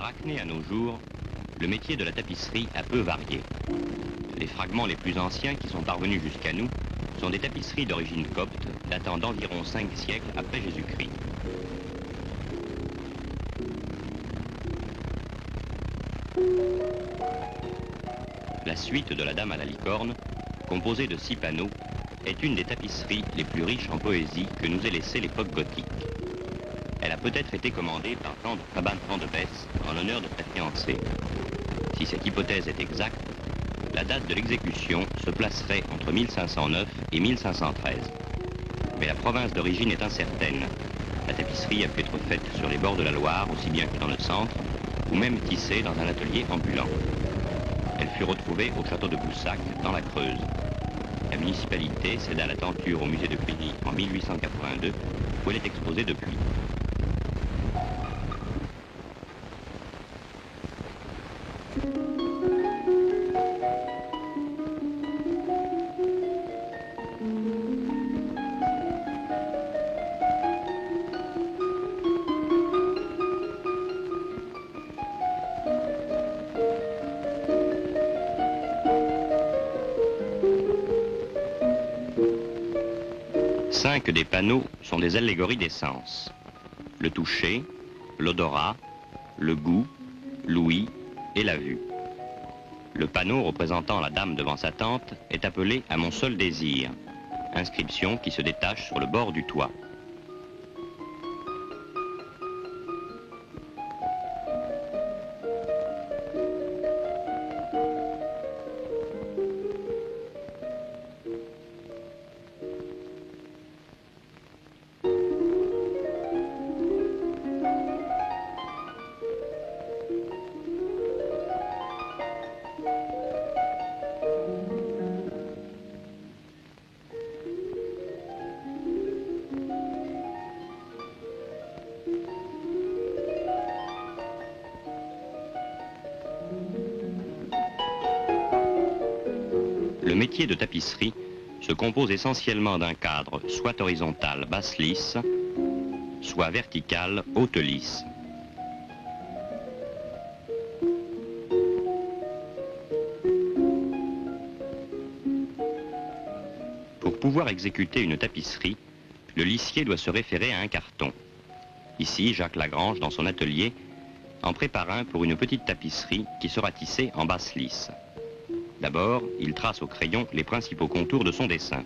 Arachné à nos jours, le métier de la tapisserie a peu varié. Les fragments les plus anciens qui sont parvenus jusqu'à nous sont des tapisseries d'origine copte datant d'environ 5 siècles après Jésus-Christ. La suite de la Dame à la licorne, composée de 6 panneaux, est une des tapisseries les plus riches en poésie que nous ait laissé l'époque gothique. Elle a peut-être été commandée par Jean de Cabannes de Besse en l'honneur de sa fiancée. Si cette hypothèse est exacte, la date de l'exécution se placerait entre 1509 et 1513. Mais la province d'origine est incertaine. La tapisserie a pu être faite sur les bords de la Loire, aussi bien que dans le centre, ou même tissée dans un atelier ambulant. Elle fut retrouvée au château de Boussac, dans la Creuse. La municipalité céda la tenture au musée de Cluny en 1882, où elle est exposée depuis. Cinq des panneaux sont des allégories des sens. Le toucher, l'odorat, le goût, l'ouïe et la vue. Le panneau représentant la dame devant sa tente est appelé « À mon seul désir », inscription qui se détache sur le bord du toit. Le métier de tapisserie se compose essentiellement d'un cadre soit horizontal basse lisse, soit vertical haute lisse. Pour pouvoir exécuter une tapisserie, le lissier doit se référer à un carton. Ici, Jacques Lagrange, dans son atelier, en prépare un pour une petite tapisserie qui sera tissée en basse lisse. D'abord, il trace au crayon les principaux contours de son dessin.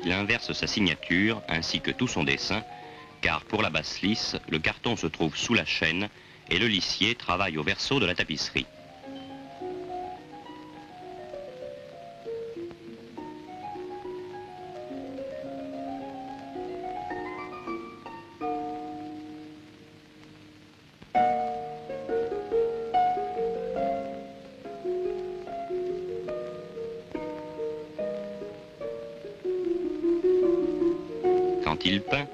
Il inverse sa signature ainsi que tout son dessin, car pour la basse lisse, le carton se trouve sous la chaîne et le lissier travaille au verso de la tapisserie. Quand il peint,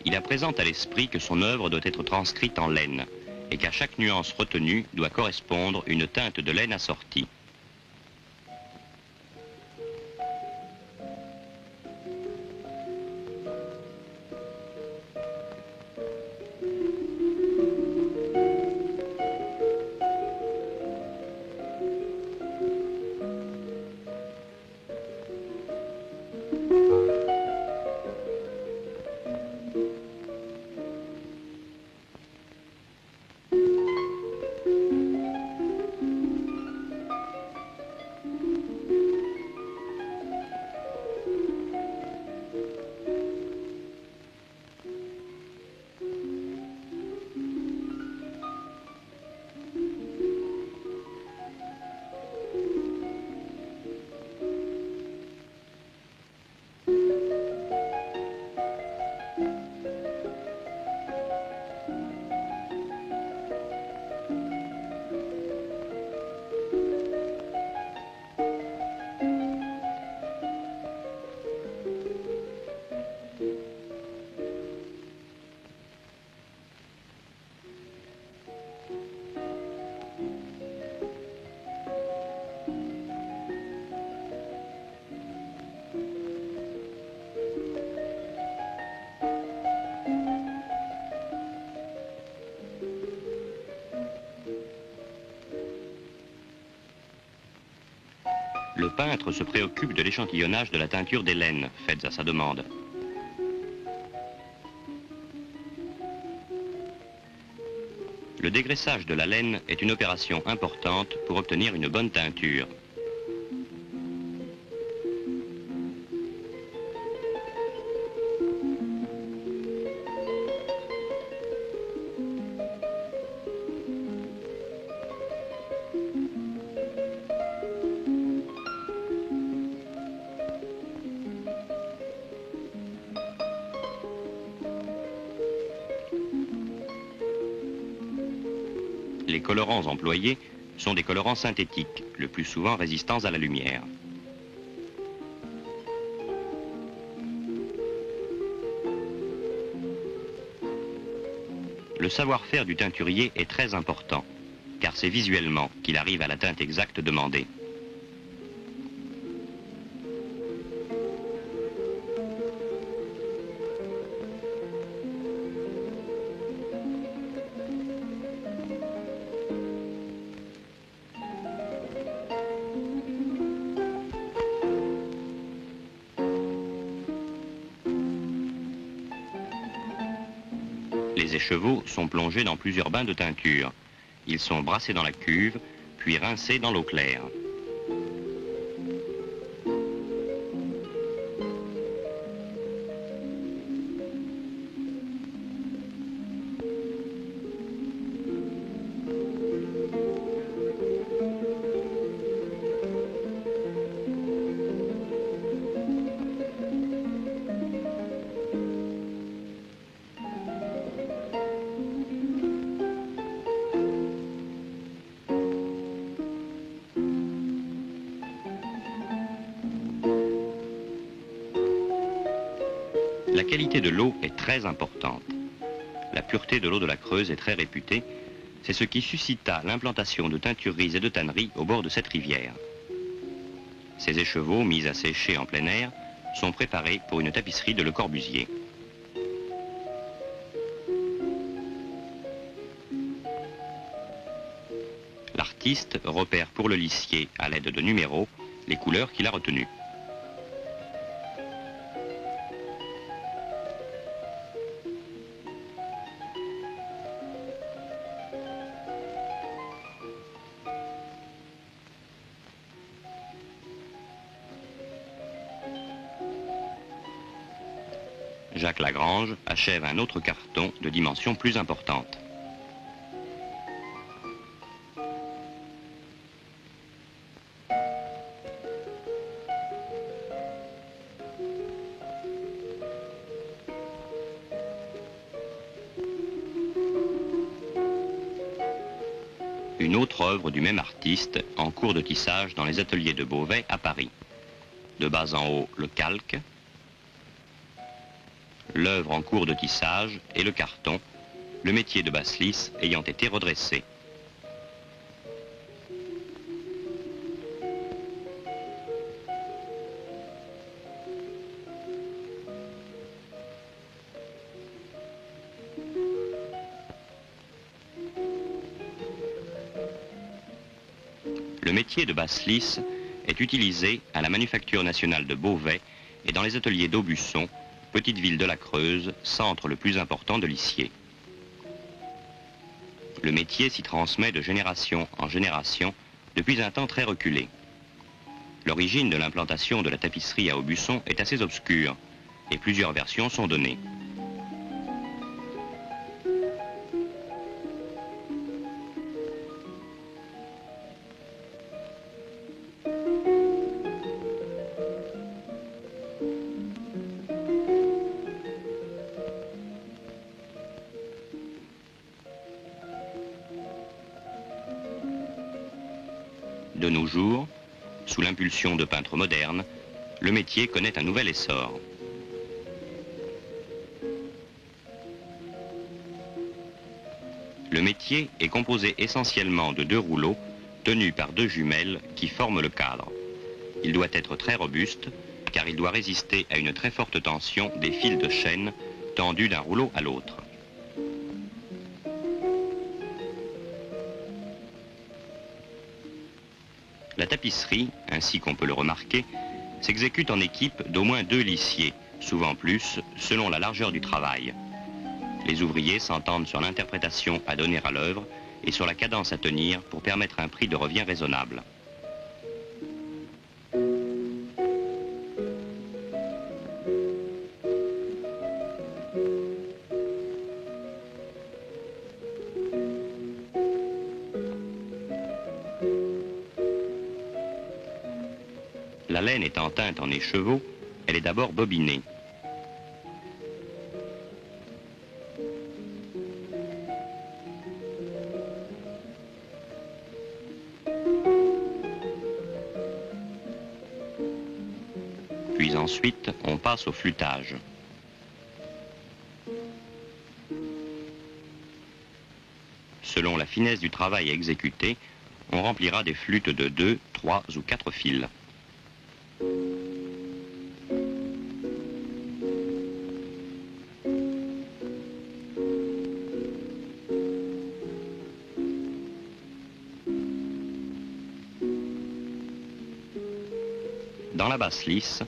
il a présent à l'esprit que son œuvre doit être transcrite en laine et qu'à chaque nuance retenue doit correspondre une teinte de laine assortie. le peintre se préoccupe de l'échantillonnage de la teinture des laines faites à sa demande. Le dégraissage de la laine est une opération importante pour obtenir une bonne teinture. Les colorants employés sont des colorants synthétiques, le plus souvent résistants à la lumière. Le savoir-faire du teinturier est très important, car c'est visuellement qu'il arrive à la teinte exacte demandée. Les écheveaux sont plongés dans plusieurs bains de teinture. Ils sont brassés dans la cuve, puis rincés dans l'eau claire. La qualité de l'eau est très importante. La pureté de l'eau de la Creuse est très réputée. C'est ce qui suscita l'implantation de teintureries et de tanneries au bord de cette rivière. Ces écheveaux, mis à sécher en plein air, sont préparés pour une tapisserie de Le Corbusier. L'artiste repère pour le lissier, à l'aide de numéros, les couleurs qu'il a retenues. Jacques Lagrange achève un autre carton de dimension plus importante. Une autre œuvre du même artiste en cours de tissage dans les ateliers de Beauvais à Paris. De bas en haut, le calque, l'œuvre en cours de tissage et le carton, le métier de basse-lisse ayant été redressé. Le métier de basse-lisse est utilisé à la Manufacture nationale de Beauvais et dans les ateliers d'Aubusson, petite ville de la Creuse, centre le plus important de lissier. Le métier s'y transmet de génération en génération depuis un temps très reculé. L'origine de l'implantation de la tapisserie à Aubusson est assez obscure et plusieurs versions sont données. De nos jours, sous l'impulsion de peintres modernes, le métier connaît un nouvel essor. Le métier est composé essentiellement de 2 rouleaux tenus par 2 jumelles qui forment le cadre. Il doit être très robuste car il doit résister à une très forte tension des fils de chêne tendus d'un rouleau à l'autre. La tapisserie, ainsi qu'on peut le remarquer, s'exécute en équipe d'au moins 2 lissiers, souvent plus, selon la largeur du travail. Les ouvriers s'entendent sur l'interprétation à donner à l'œuvre et sur la cadence à tenir pour permettre un prix de revient raisonnable. La laine étant teinte en écheveau, elle est d'abord bobinée. Puis ensuite, on passe au flûtage. Selon la finesse du travail exécuté, on remplira des flûtes de 2, 3 ou 4 fils. Dans la basse lisse,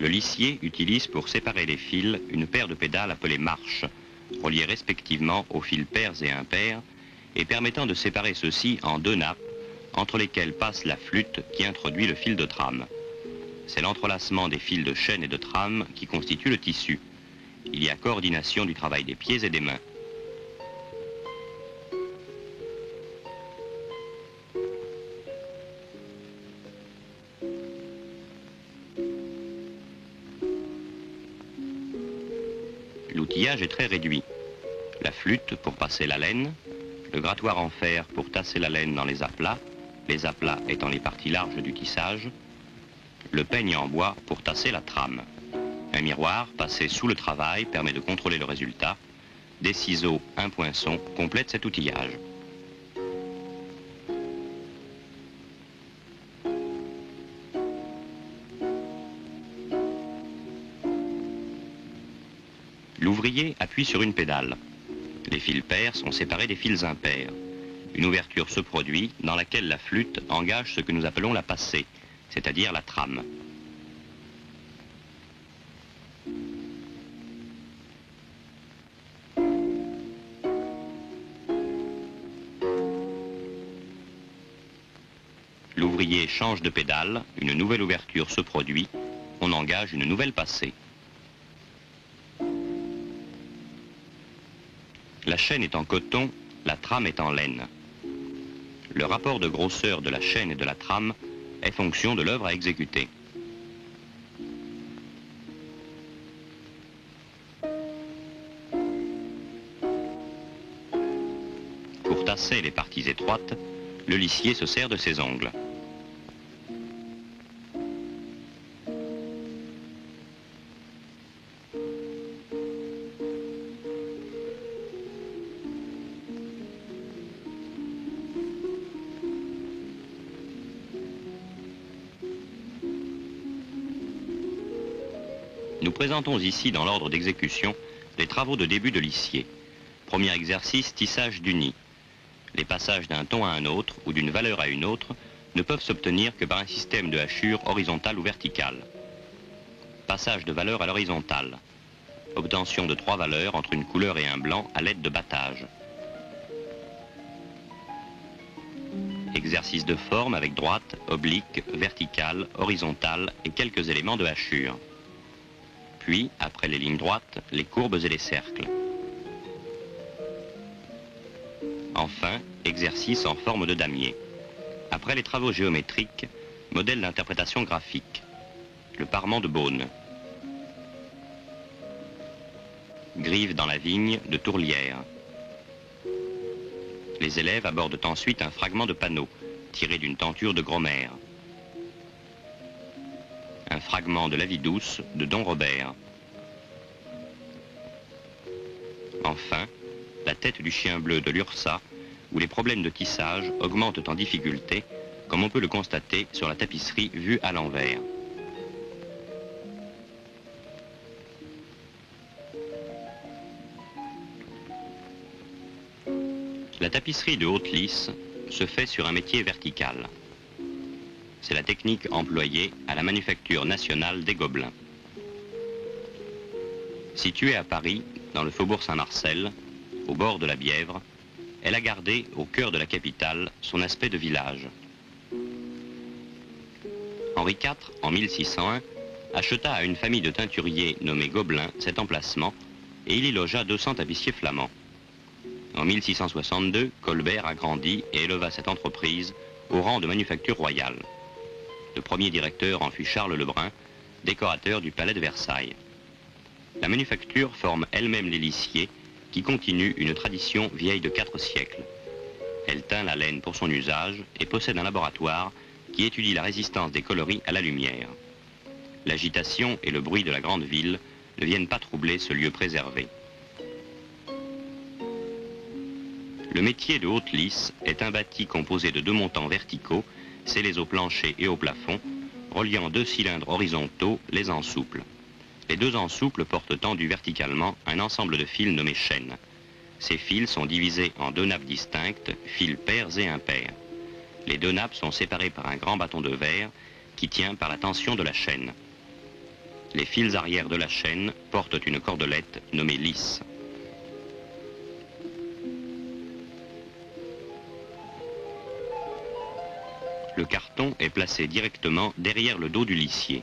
le lissier utilise pour séparer les fils une paire de pédales appelées marches, reliées respectivement aux fils pairs et impairs, et permettant de séparer ceux-ci en 2 nappes, entre lesquelles passe la flûte qui introduit le fil de trame. C'est l'entrelacement des fils de chaîne et de trame qui constitue le tissu. Il y a coordination du travail des pieds et des mains. L'outillage est très réduit. La flûte pour passer la laine, le grattoir en fer pour tasser la laine dans les aplats étant les parties larges du tissage, le peigne en bois pour tasser la trame. Un miroir passé sous le travail permet de contrôler le résultat. Des ciseaux, un poinçon complètent cet outillage. L'ouvrier appuie sur une pédale. Les fils pairs sont séparés des fils impairs. Une ouverture se produit dans laquelle la flûte engage ce que nous appelons la passée, c'est-à-dire la trame. L'ouvrier change de pédale, une nouvelle ouverture se produit, on engage une nouvelle passée. La chaîne est en coton, la trame est en laine. Le rapport de grosseur de la chaîne et de la trame est fonction de l'œuvre à exécuter. Pour tasser les parties étroites, le lissier se sert de ses ongles. Nous présentons ici dans l'ordre d'exécution les travaux de début de lissier. Premier exercice, tissage du nid. Les passages d'un ton à un autre ou d'une valeur à une autre ne peuvent s'obtenir que par un système de hachure horizontale ou verticale. Passage de valeur à l'horizontale. Obtention de 3 valeurs entre une couleur et un blanc à l'aide de battage. Exercice de forme avec droite, oblique, verticale, horizontale et quelques éléments de hachure. Puis, après les lignes droites, les courbes et les cercles. Enfin, exercice en forme de damier. Après les travaux géométriques, modèle d'interprétation graphique. Le parement de Beaune. Grive dans la vigne de Tourlière. Les élèves abordent ensuite un fragment de panneau, tiré d'une tenture de Grosmère. Un fragment de La vie douce de Don Robert. Enfin, la tête du chien bleu de Lursa, où les problèmes de tissage augmentent en difficulté, comme on peut le constater sur la tapisserie vue à l'envers. La tapisserie de haute lisse se fait sur un métier vertical. c'est la technique employée à la Manufacture nationale des Gobelins. Située à Paris, dans le faubourg Saint-Marcel, au bord de la Bièvre, elle a gardé, au cœur de la capitale, son aspect de village. Henri IV, en 1601, acheta à une famille de teinturiers nommés Gobelins cet emplacement et il y logea 200 tapissiers flamands. En 1662, Colbert agrandit et éleva cette entreprise au rang de manufacture royale. Le premier directeur en fut Charles Lebrun, décorateur du palais de Versailles. La manufacture forme elle-même les lissiers qui continuent une tradition vieille de 4 siècles. Elle teint la laine pour son usage et possède un laboratoire qui étudie la résistance des coloris à la lumière. L'agitation et le bruit de la grande ville ne viennent pas troubler ce lieu préservé. Le métier de haute lisse est un bâti composé de 2 montants verticaux, scellés au plancher et au plafond, reliant 2 cylindres horizontaux, les ensouples. Les 2 ensouples portent tendus verticalement un ensemble de fils nommés chaînes. Ces fils sont divisés en 2 nappes distinctes, fils pairs et impairs. Les 2 nappes sont séparées par un grand bâton de verre qui tient par la tension de la chaîne. Les fils arrière de la chaîne portent une cordelette nommée lisse. Le carton est placé directement derrière le dos du lissier.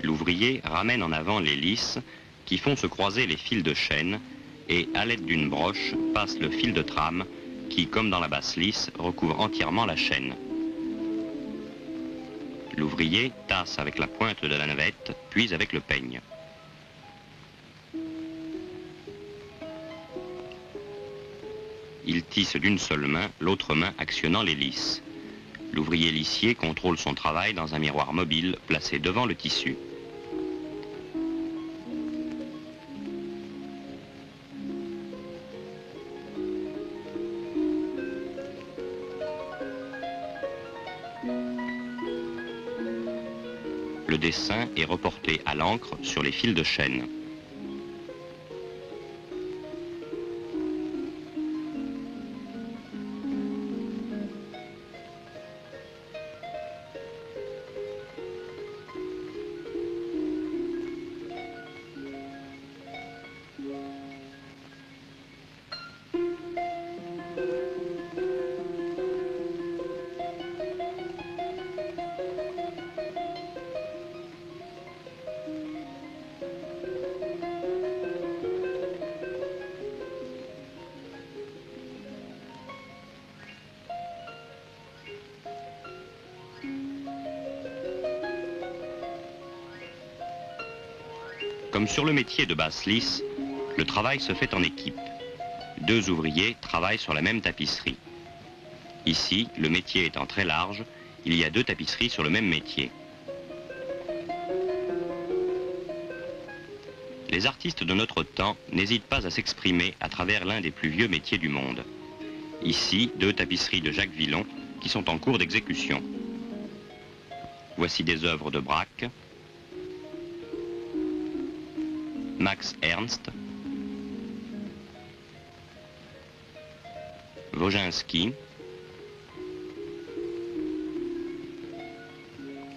L'ouvrier ramène en avant les lisses qui font se croiser les fils de chaîne et, à l'aide d'une broche, passe le fil de trame qui, comme dans la basse lisse, recouvre entièrement la chaîne. L'ouvrier tasse avec la pointe de la navette, puis avec le peigne. Il tisse d'une seule main, l'autre main actionnant les lisses. L'ouvrier lissier contrôle son travail dans un miroir mobile placé devant le tissu. Le dessin est reporté à l'encre sur les fils de chaîne. Comme sur le métier de basse lisse, le travail se fait en équipe. 2 ouvriers travaillent sur la même tapisserie. Ici, le métier étant très large, il y a 2 tapisseries sur le même métier. Les artistes de notre temps n'hésitent pas à s'exprimer à travers l'un des plus vieux métiers du monde. Ici, 2 tapisseries de Jacques Villon qui sont en cours d'exécution. Voici des œuvres de Braque, Max Ernst, Woginski,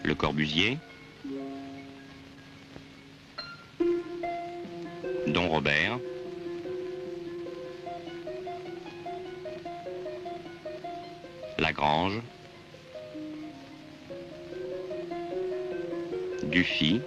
Le Corbusier, Don Robert, Lagrange, Dufy,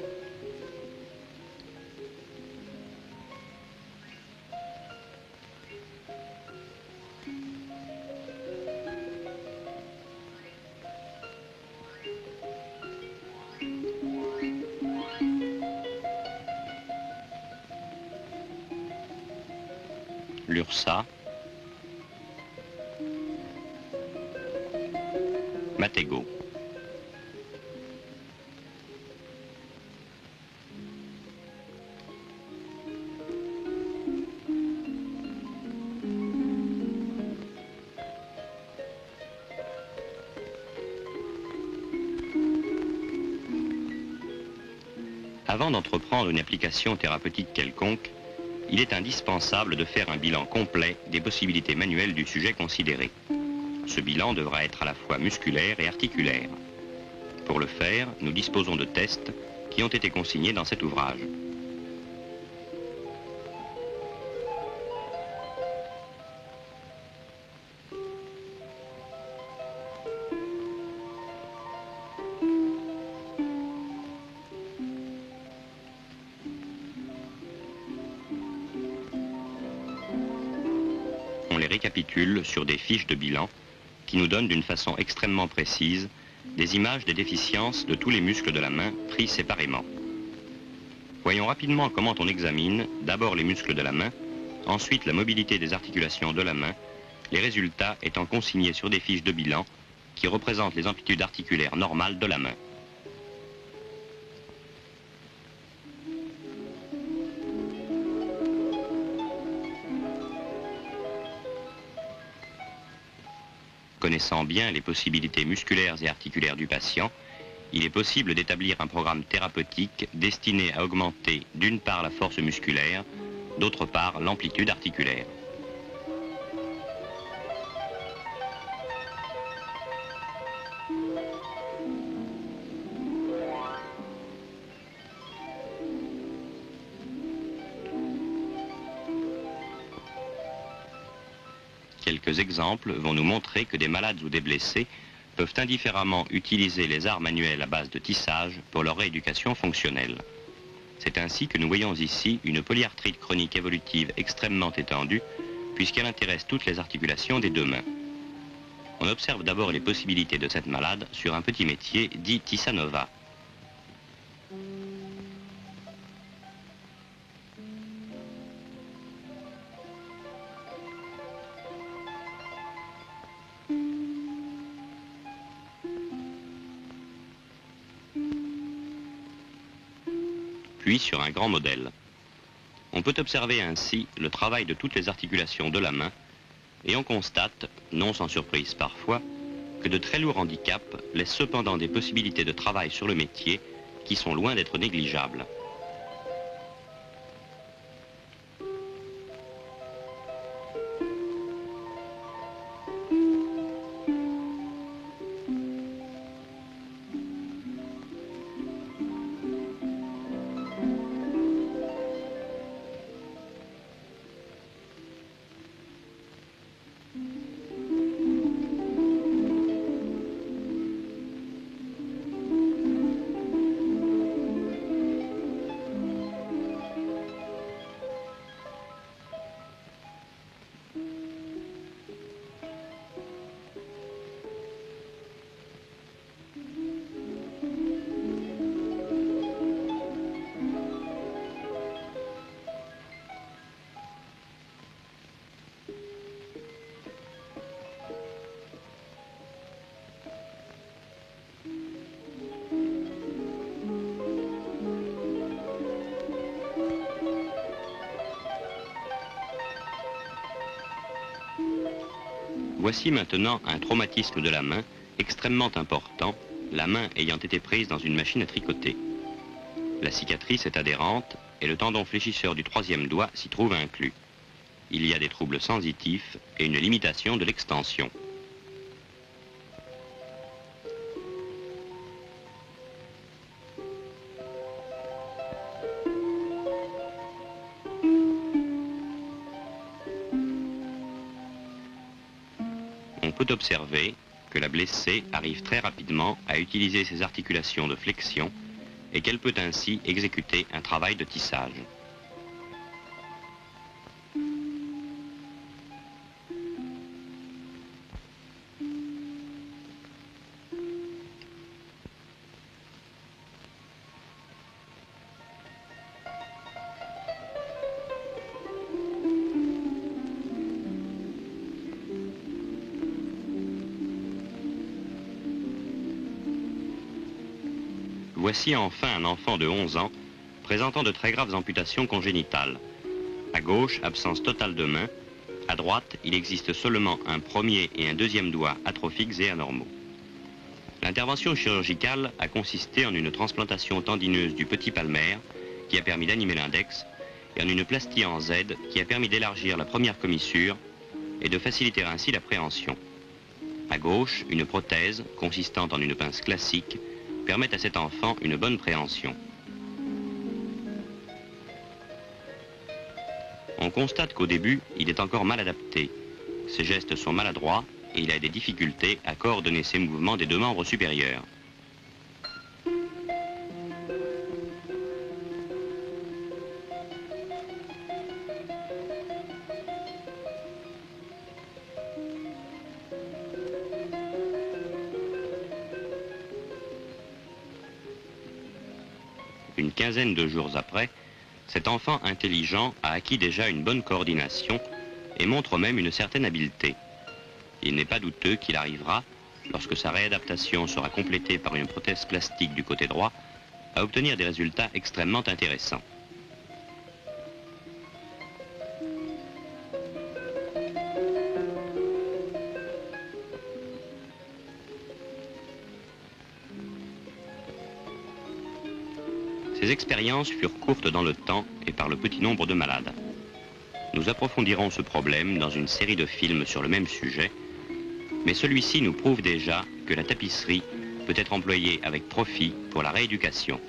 Lursa, Mattego. Avant d'entreprendre une application thérapeutique quelconque, il est indispensable de faire un bilan complet des possibilités manuelles du sujet considéré. Ce bilan devra être à la fois musculaire et articulaire. Pour le faire, nous disposons de tests qui ont été consignés dans cet ouvrage. On les récapitule sur des fiches de bilan qui nous donnent d'une façon extrêmement précise des images des déficiences de tous les muscles de la main pris séparément. Voyons rapidement comment on examine d'abord les muscles de la main, ensuite la mobilité des articulations de la main, les résultats étant consignés sur des fiches de bilan qui représentent les amplitudes articulaires normales de la main. Connaissant bien les possibilités musculaires et articulaires du patient, il est possible d'établir un programme thérapeutique destiné à augmenter d'une part la force musculaire, d'autre part l'amplitude articulaire. Quelques exemples vont nous montrer que des malades ou des blessés peuvent indifféremment utiliser les arts manuels à base de tissage pour leur rééducation fonctionnelle. C'est ainsi que nous voyons ici une polyarthrite chronique évolutive extrêmement étendue, puisqu'elle intéresse toutes les articulations des deux mains. On observe d'abord les possibilités de cette malade sur un petit métier dit Tissanova. Puis sur un grand modèle. On peut observer ainsi le travail de toutes les articulations de la main et on constate, non sans surprise parfois, que de très lourds handicaps laissent cependant des possibilités de travail sur le métier qui sont loin d'être négligeables. Voici maintenant un traumatisme de la main extrêmement important, la main ayant été prise dans une machine à tricoter. La cicatrice est adhérente et le tendon fléchisseur du troisième doigt s'y trouve inclus. Il y a des troubles sensitifs et une limitation de l'extension. On peut observer que la blessée arrive très rapidement à utiliser ses articulations de flexion et qu'elle peut ainsi exécuter un travail de tissage. Voici enfin un enfant de 11 ans présentant de très graves amputations congénitales. À gauche, absence totale de main. À droite, il existe seulement un premier et un deuxième doigt atrophiques et anormaux. L'intervention chirurgicale a consisté en une transplantation tendineuse du petit palmaire qui a permis d'animer l'index et en une plastie en Z qui a permis d'élargir la première commissure et de faciliter ainsi la préhension. À gauche, une prothèse consistant en une pince classique permet à cet enfant une bonne préhension. On constate qu'au début, il est encore mal adapté. Ses gestes sont maladroits et il a des difficultés à coordonner ses mouvements des deux membres supérieurs. Une quinzaine de jours après, cet enfant intelligent a acquis déjà une bonne coordination et montre même une certaine habileté. Il n'est pas douteux qu'il arrivera, lorsque sa réadaptation sera complétée par une prothèse plastique du côté droit, à obtenir des résultats extrêmement intéressants. Ces expériences furent courtes dans le temps et par le petit nombre de malades. Nous approfondirons ce problème dans une série de films sur le même sujet, mais celui-ci nous prouve déjà que la tapisserie peut être employée avec profit pour la rééducation.